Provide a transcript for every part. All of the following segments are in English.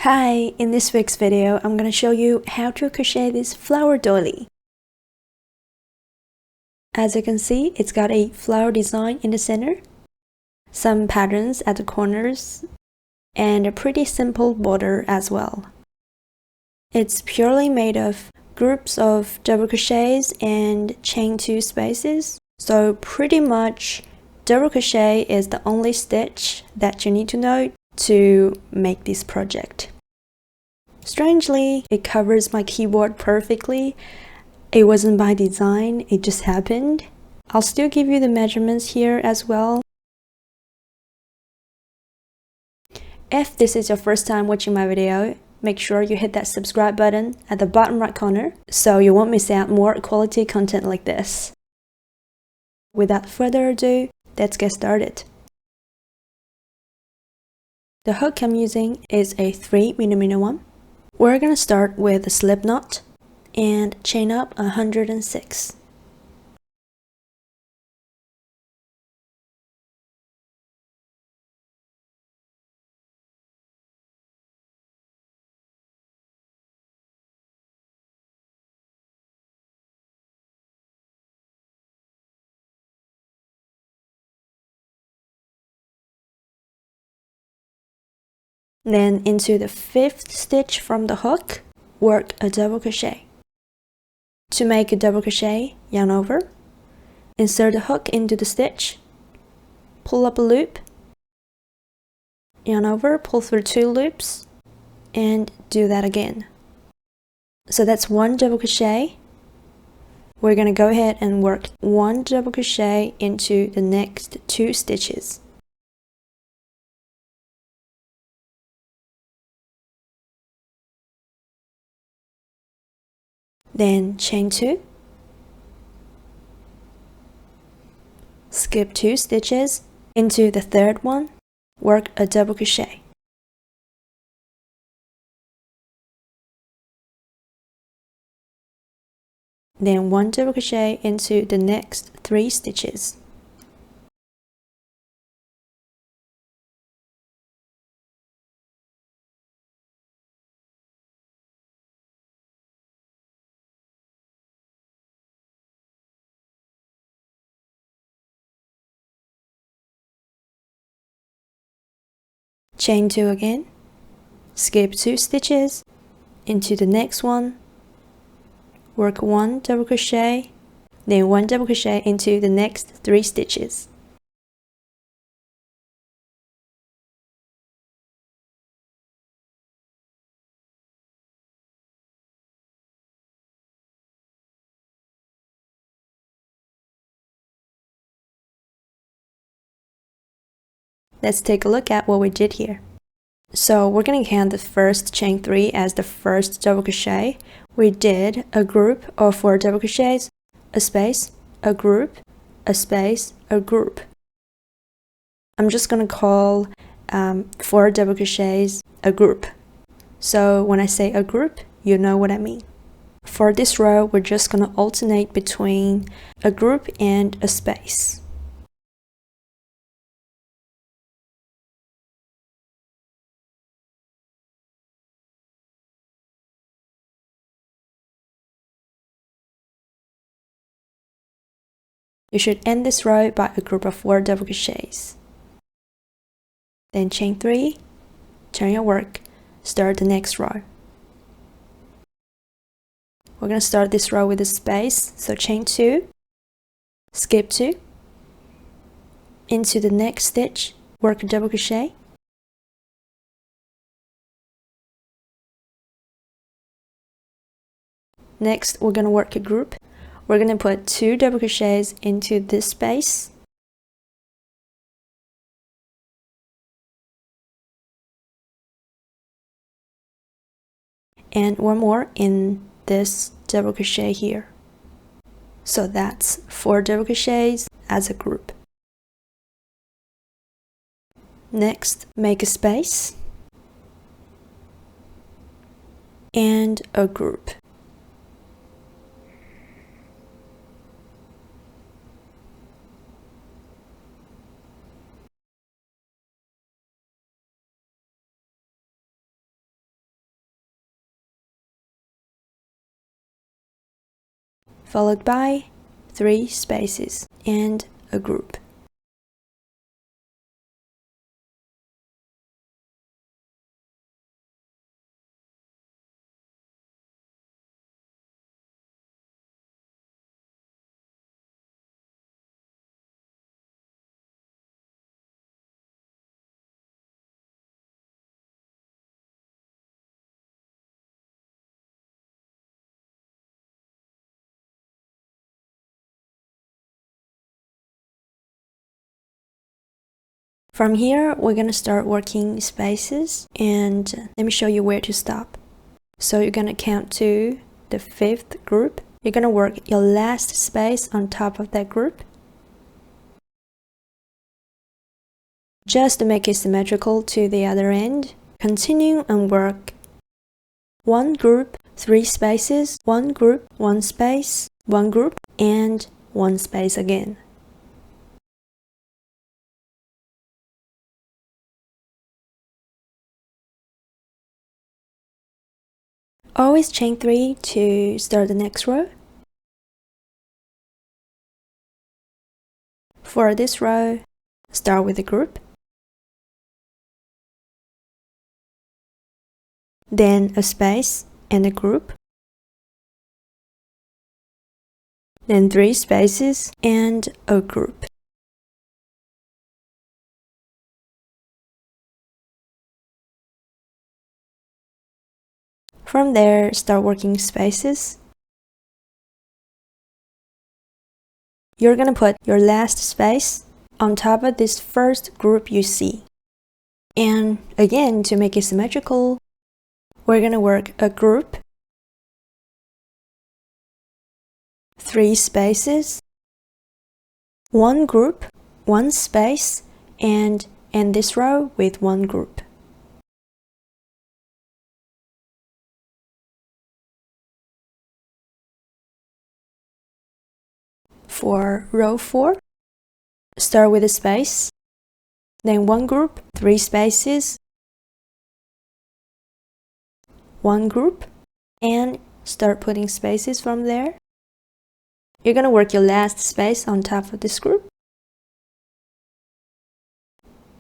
Hi, in this week's video, I'm going to show you how to crochet this flower doily. As you can see, it's got a flower design in the center, some patterns at the corners, and a pretty simple border as well. It's purely made of groups of double crochets and chain 2 spaces, so pretty much double crochet is the only stitch that you need to know to make this project. Strangely, it covers my keyboard perfectly. It wasn't by design, it just happened. I'll still give you the measurements here as well. If this is your first time watching my video, make sure you hit that subscribe button at the bottom right corner so you won't miss out more quality content like this. Without further ado, let's get started. The hook I'm using is a 3mm one. We're going to start with a slip knot and chain up 106. Then into the 5th stitch from the hook, work a double crochet. To make a double crochet, yarn over, insert the hook into the stitch, pull up a loop, yarn over, pull through 2 loops, and do that again. So that's 1 double crochet. We're going to go ahead and work 1 double crochet into the next 2 stitches. Then chain 2, skip 2 stitches, into the 3rd one, work a double crochet. Then 1 double crochet into the next 3 stitches. Chain 2 again, skip 2 stitches, into the next one, work 1 double crochet, then 1 double crochet into the next 3 stitches. Let's take a look at what we did here. So we're going to count the first chain 3 as the first double crochet. We did a group of 4 double crochets, a space, a group, a space, a group. I'm just going to call 4 double crochets a group. So when I say a group, you know what I mean. For this row, we're just going to alternate between a group and a space. You should end this row by a group of 4 double crochets. Then chain 3, turn your work, start the next row. We're going to start this row with a space, so chain 2, skip 2, into the next stitch, work a double crochet, next we're going to work a group. We're going to put 2 double crochets into this space, and 1 more in this double crochet here. So that's 4 double crochets as a group. Next, make a space and a group. followed by 3 spaces and a group. From here, we're going to start working spaces, and let me show you where to stop. So you're going to count to the 5th group. You're going to work your last space on top of that group. Just to make it symmetrical to the other end, continue and work 1 group, 3 spaces, 1 group, 1 space, 1 group, and 1 space again. Always chain 3 to start the next row. For this row, start with a group, then a space and a group, then 3 spaces and a group. From there, start working spaces. You're gonna put your last space on top of this first group you see. And again, to make it symmetrical, we're gonna work a group, 3 spaces, 1 group, 1 space, and end this row with 1 group. For row 4, start with a space, then 1 group, 3 spaces, 1 group, and start putting spaces from there. You're going to work your last space on top of this group.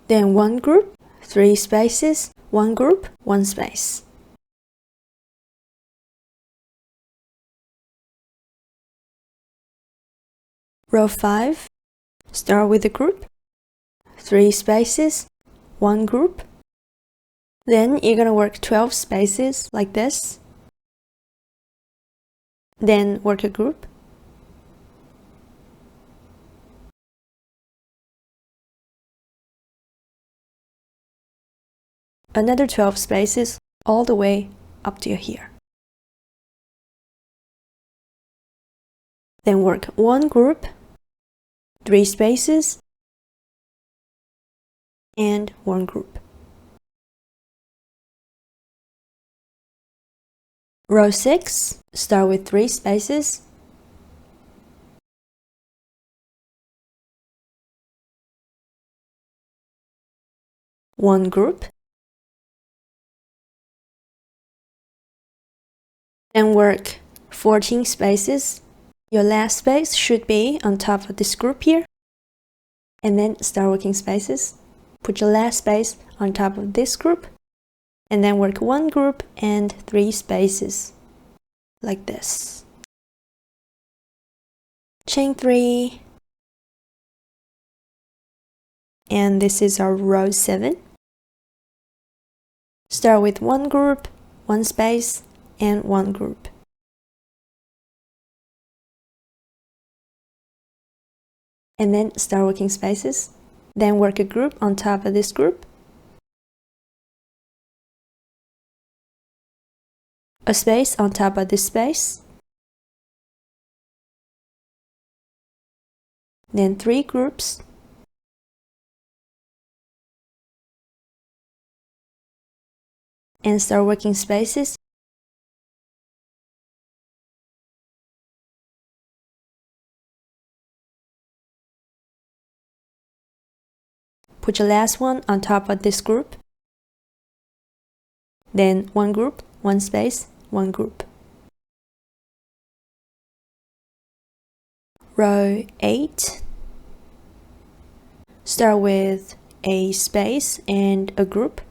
Then 1 group, 3 spaces, 1 group, 1 space. Row 5, start with a group, 3 spaces, 1 group. Then you're going to work 12 spaces like this. Then work a group. Another 12 spaces all the way up to here. Then work 1 group, 3 spaces, and 1 group. Row 6, start with 3 spaces, one group, and work 14 spaces. Your last space should be on top of this group here, and then start working spaces. Put your last space on top of this group, and then work 1 group and 3 spaces like this. Chain 3, and this is our row 7. Start with 1 group, 1 space, and 1 group. And then start working spaces. Then work a group on top of this group, a space on top of this space, then 3 groups, and start working spaces. Put your last one on top of this group, then 1 group, 1 space, 1 group. Row 8. Start with a space and a group.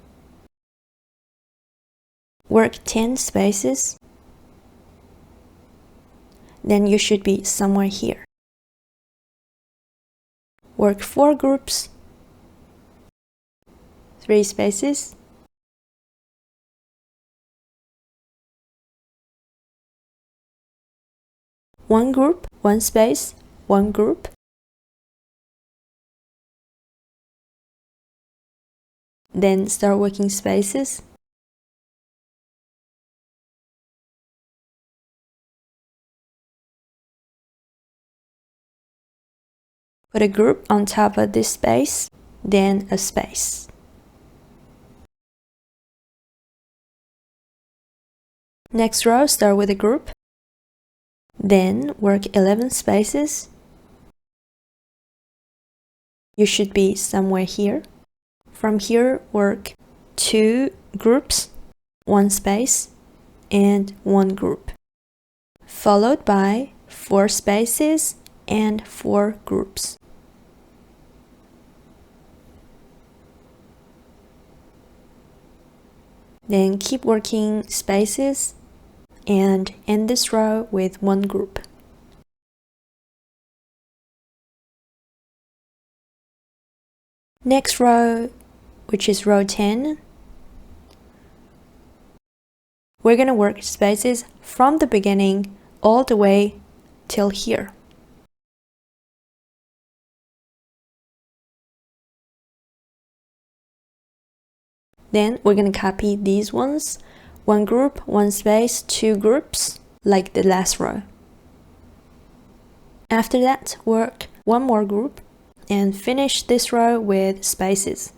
Work 10 spaces. Then you should be somewhere here. Work 4 groups, 3 spaces. One group, 1 space, 1 group. Then start working spaces. Put a group on top of this space, then a space. Next row, start with a group. Then work 11 spaces. You should be somewhere here. From here, work 2 groups, 1 space, and 1 group, followed by 4 spaces and 4 groups. Then keep working spaces and end this row with 1 group. Next row, which is row 10, we're going to work spaces from the beginning all the way till here. Then we're going to copy these ones, 1 group, 1 space, 2 groups, like the last row. After that, work 1 more group and finish this row with spaces.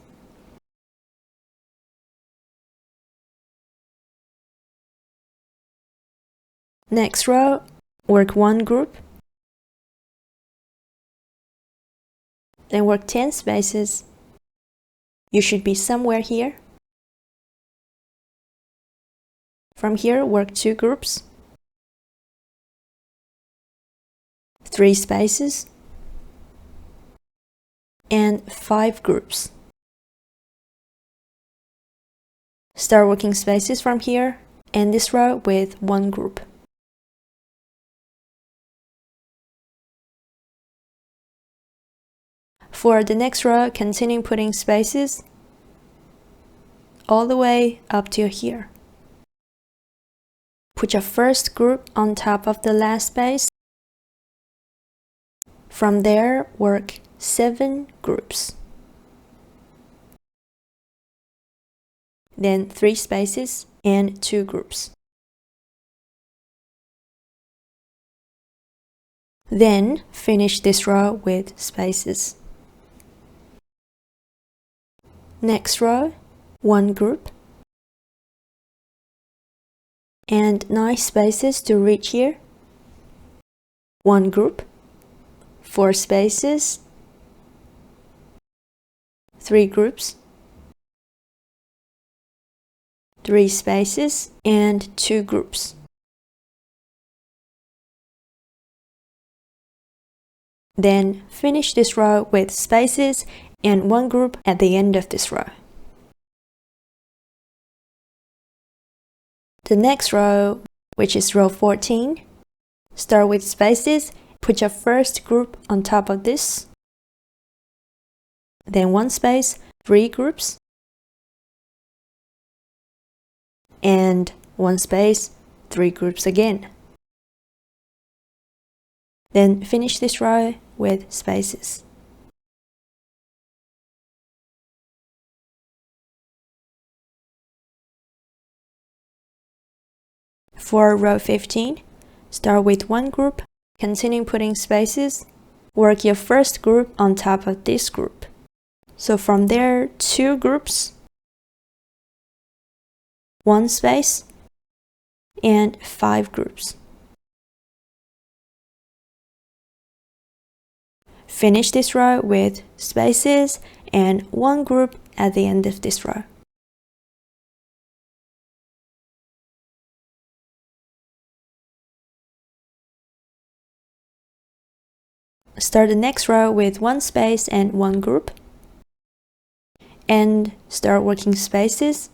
Next row, work 1 group, then work 10 spaces. You should be somewhere here. From here, work 2 groups, 3 spaces, and 5 groups. Start working spaces from here, end this row with 1 group. For the next row, continue putting spaces all the way up to here. Put your first group on top of the last space. From there, work 7 groups. Then 3 spaces and 2 groups. Then finish this row with spaces. Next row, 1 group and 9 spaces to reach here. 1 group, 4 spaces, 3 groups, 3 spaces, and 2 groups. Then finish this row with spaces and 1 group at the end of this row. The next row, which is row 14, start with spaces, put your first group on top of this, then 1 space, 3 groups, and 1 space, 3 groups again. Then finish this row with spaces. For row 15, start with 1 group, continue putting spaces, work your first group on top of this group. So from there, 2 groups, 1 space, and 5 groups. Finish this row with spaces and 1 group at the end of this row. Start the next row with one space and one group, and start working spaces.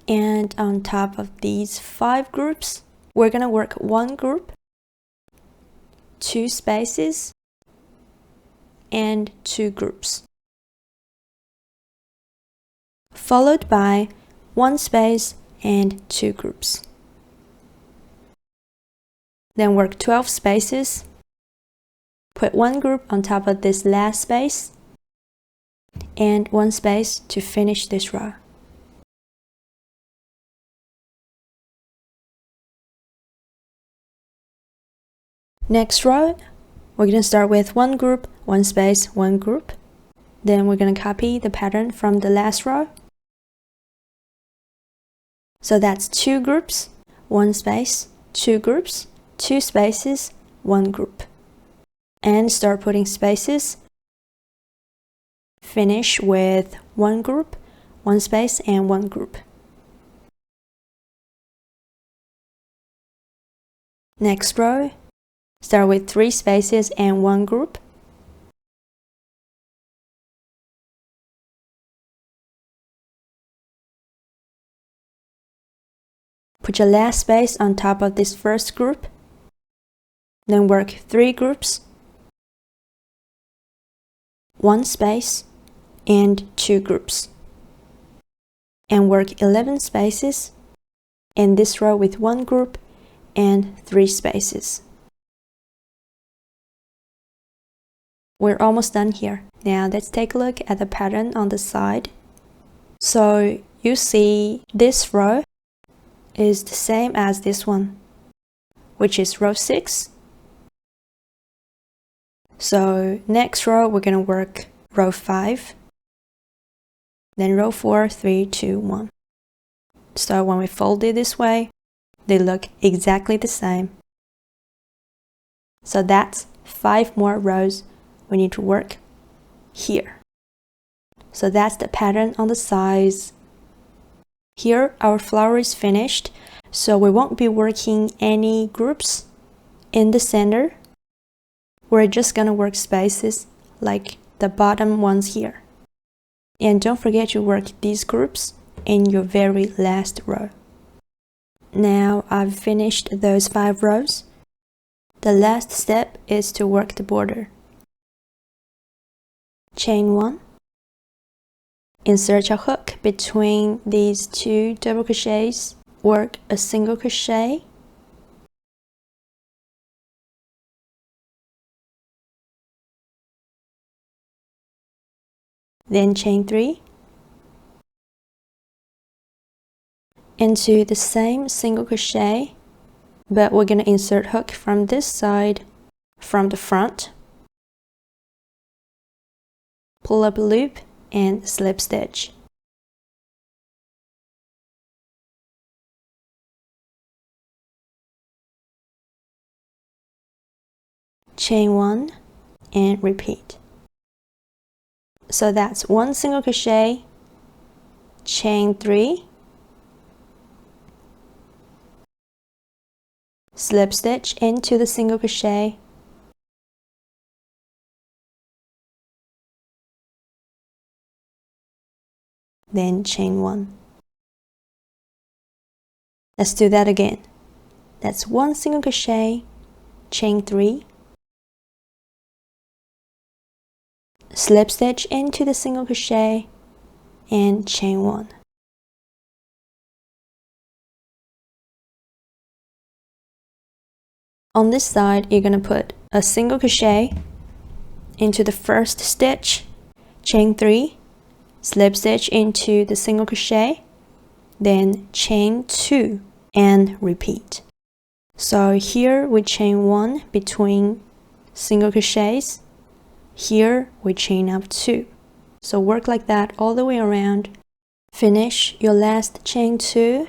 And on top of these 5 groups, we're gonna work one group, 2 spaces, and 2 groups, followed by 1 space and 2 groups. Then work 12 spaces, put one group on top of this last space, and 1 space to finish this row. Next row, we're going to start with one group, 1 space, 1 group. Then we're going to copy the pattern from the last row. So that's 2 groups, 1 space, 2 groups, 2 spaces, 1 group. And start putting spaces. Finish with 1 group, 1 space, and 1 group. Next row, start with 3 spaces and 1 group. Put your last space on top of this first group. Then work 3 groups, 1 space, and 2 groups. And work 11 spaces in this row with 1 group and 3 spaces. We're almost done here. Now let's take a look at the pattern on the side. So you see this row is the same as this one, which is row 6. So next row we're going to work row 5, then row 4, 3, 2, 1. So when we fold it this way, they look exactly the same. So that's 5 more rows we need to work here. So that's the pattern on the sides. Here our flower is finished, so we won't be working any groups in the center. We're just gonna work spaces like the bottom ones here. And don't forget to work these groups in your very last row. Now I've finished those 5 rows. The last step is to work the border. Chain 1. Insert your hook between these 2 double crochets. Work a single crochet. Then chain 3. Into the same single crochet, but we're going to insert hook from this side, from the front. Pull up a loop and slip stitch. Chain 1 and repeat. So that's 1 single crochet, chain 3, slip stitch into the single crochet, then chain 1. Let's do that again. That's 1 single crochet, chain 3, slip stitch into the single crochet, and chain 1. On this side, you're going to put a single crochet into the first stitch, chain 3, slip stitch into the single crochet, then chain 2 and repeat. So here we chain 1 between single crochets. Here we chain up 2. So work like that all the way around. Finish your last chain 2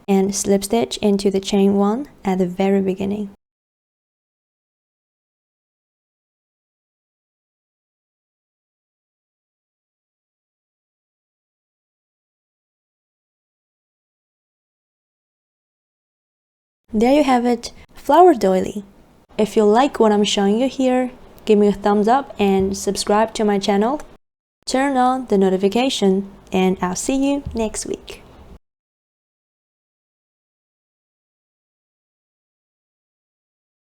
and slip stitch into the chain 1 at the very beginning. There you have it, flower doily. If you like what I'm showing you here, give me a thumbs up and subscribe to my channel. Turn on the notification, and I'll see you next week.